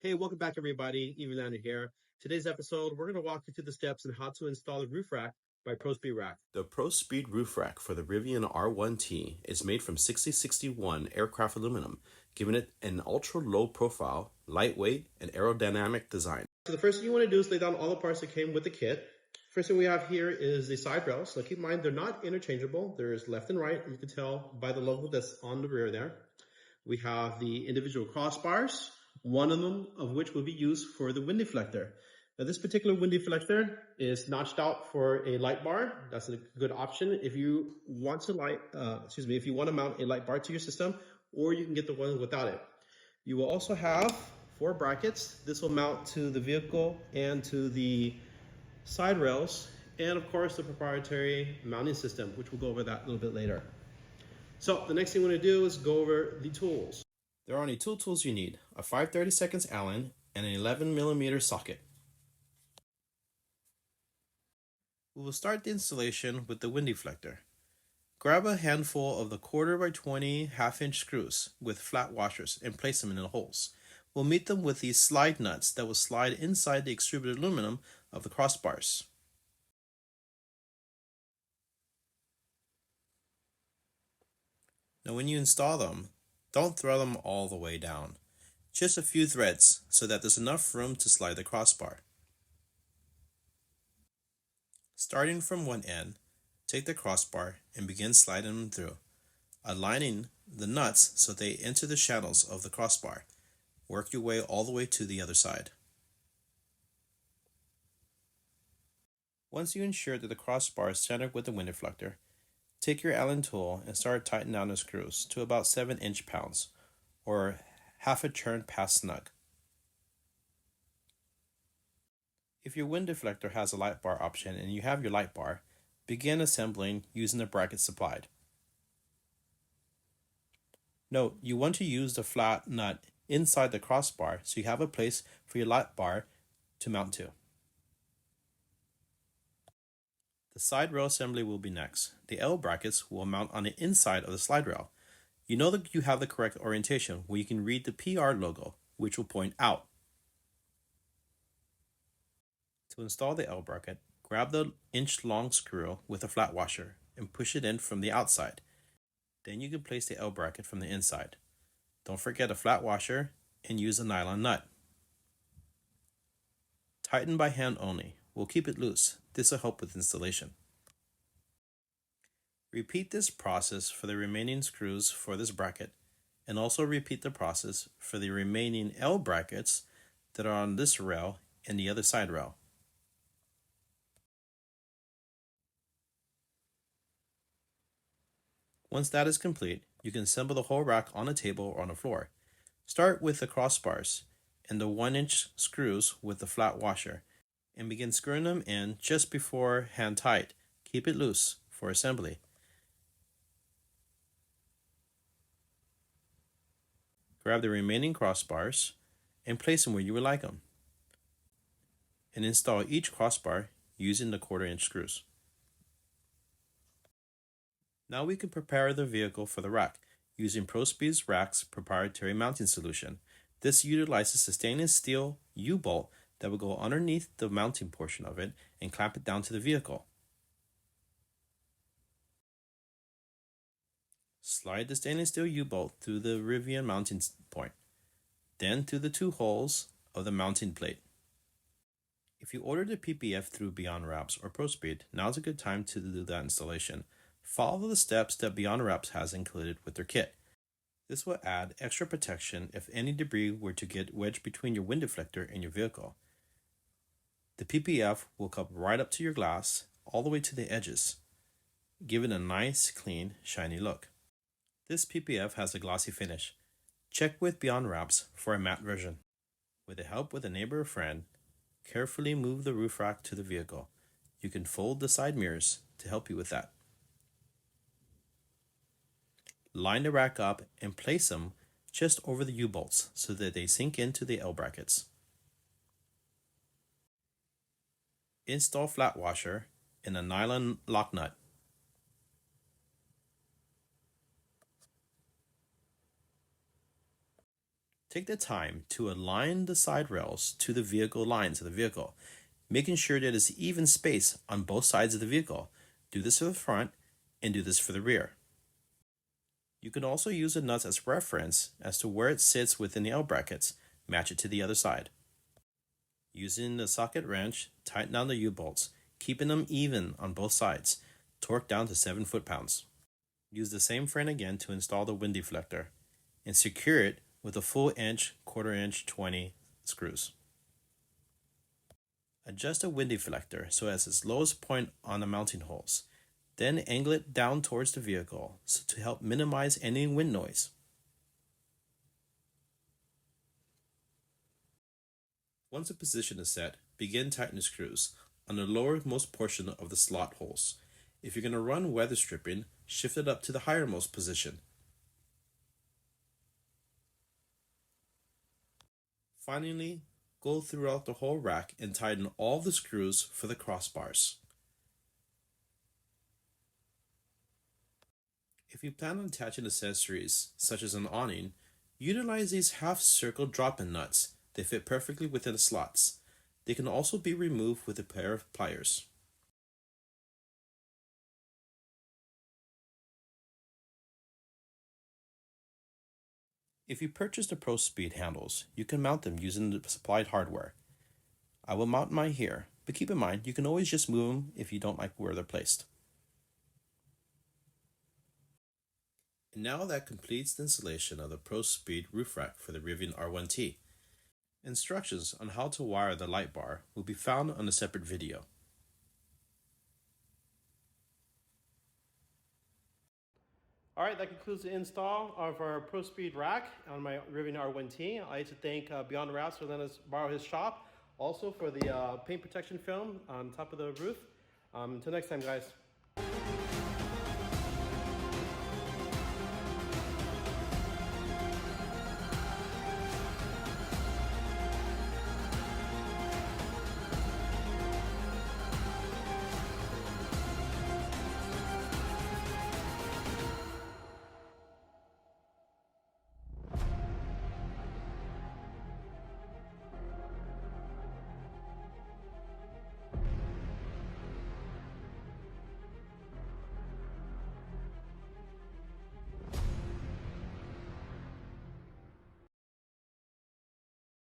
Hey, welcome back everybody, EVLanderJr here. Today's episode, we're going to walk you through the steps on how to install a roof rack by Prospeed Rack. The Prospeed roof rack for the Rivian R1T is made from 6061 aircraft aluminum, giving it an ultra-low profile, lightweight, and aerodynamic design. So the first thing you want to do is lay down all the parts that came with the kit. First thing we have here is the side rails. So keep in mind, they're not interchangeable. There's left and right. You can tell by the logo that's on the rear there. We have the individual crossbars, one of them of which will be used for the wind deflector. Now this particular wind deflector is notched out for a light bar. That's a good option if you want to if you want to mount a light bar to your system, or you can get the one without it. You will also have 4 brackets. This will mount to the vehicle and to the side rails, and of course the proprietary mounting system, which we'll go over that a little bit later. So the next thing we're going to do is go over the tools. There are only 2 tools you need, a 5/32 Allen and an 11mm socket. We will start the installation with the wind deflector. Grab a handful of the 1/4x20 1/2-inch screws with flat washers and place them in the holes. We'll meet them with these slide nuts that will slide inside the extruded aluminum of the crossbars. Now when you install them, don't throw them all the way down. Just a few threads so that there's enough room to slide the crossbar. Starting from one end, take the crossbar and begin sliding them through, aligning the nuts so they enter the channels of the crossbar. Work your way all the way to the other side. Once you ensure that the crossbar is centered with the wind deflector, take your Allen tool and start tightening down the screws to about 7 inch-pounds, or half a turn past snug. If your wind deflector has a light bar option and you have your light bar, begin assembling using the brackets supplied. Note, you want to use the flat nut inside the crossbar so you have a place for your light bar to mount to. The side rail assembly will be next. The L brackets will mount on the inside of the slide rail. You know that you have the correct orientation where you can read the PR logo, which will point out. To install the L bracket, grab the inch-long screw with a flat washer and push it in from the outside. Then you can place the L bracket from the inside. Don't forget a flat washer and use a nylon nut. Tighten by hand only. We'll keep it loose. This will help with installation. Repeat this process for the remaining screws for this bracket, and also repeat the process for the remaining L brackets that are on this rail and the other side rail. Once that is complete, you can assemble the whole rack on a table or on the floor. Start with the crossbars and the 1-inch screws with the flat washer, and begin screwing them in just before hand tight. Keep it loose for assembly. Grab the remaining crossbars and place them where you would like them, and install each crossbar using the 1/4-inch screws. Now we can prepare the vehicle for the rack using Prospeed Rack's proprietary mounting solution. This utilizes a stainless steel U-bolt that will go underneath the mounting portion of it and clamp it down to the vehicle. Slide the stainless steel U-bolt through the Rivian mounting point, then through the 2 holes of the mounting plate. If you ordered the PPF through Beyond Wraps or Prospeed, now's a good time to do that installation. Follow the steps that Beyond Wraps has included with their kit. This will add extra protection if any debris were to get wedged between your wind deflector and your vehicle. The PPF will come right up to your glass, all the way to the edges, giving a nice, clean, shiny look. This PPF has a glossy finish. Check with Beyond Wraps for a matte version. With the help with a neighbor or friend, carefully move the roof rack to the vehicle. You can fold the side mirrors to help you with that. Line the rack up and place them just over the U-bolts so that they sink into the L brackets. Install flat washer and a nylon lock nut. Take the time to align the side rails to the vehicle lines of the vehicle, making sure that it's even space on both sides of the vehicle. Do this for the front and do this for the rear. You can also use the nuts as reference as to where it sits within the L brackets. Match it to the other side. Using the socket wrench, tighten down the U-bolts, keeping them even on both sides. Torque down to 7 foot-pounds. Use the same frame again to install the wind deflector and secure it with a full inch, quarter inch, 20 screws. Adjust the wind deflector so it's its lowest point on the mounting holes. Then angle it down towards the vehicle to help minimize any wind noise. Once the position is set, begin tightening screws on the lowermost portion of the slot holes. If you're going to run weather stripping, shift it up to the highermost position. Finally, go throughout the whole rack and tighten all the screws for the crossbars. If you plan on attaching accessories, such as an awning, utilize these half-circle drop-in nuts. They fit perfectly within the slots. They can also be removed with a pair of pliers. If you purchase the Prospeed handles, you can mount them using the supplied hardware. I will mount mine here, but keep in mind you can always just move them if you don't like where they're placed. And now that completes the installation of the Prospeed roof rack for the Rivian R1T. Instructions on how to wire the light bar will be found on a separate video. All right, that concludes the install of our Prospeed rack on my Rivian R1T. I'd like to thank Beyond Wraps for letting us borrow his shop. Also for the paint protection film on top of the roof. Until next time, guys.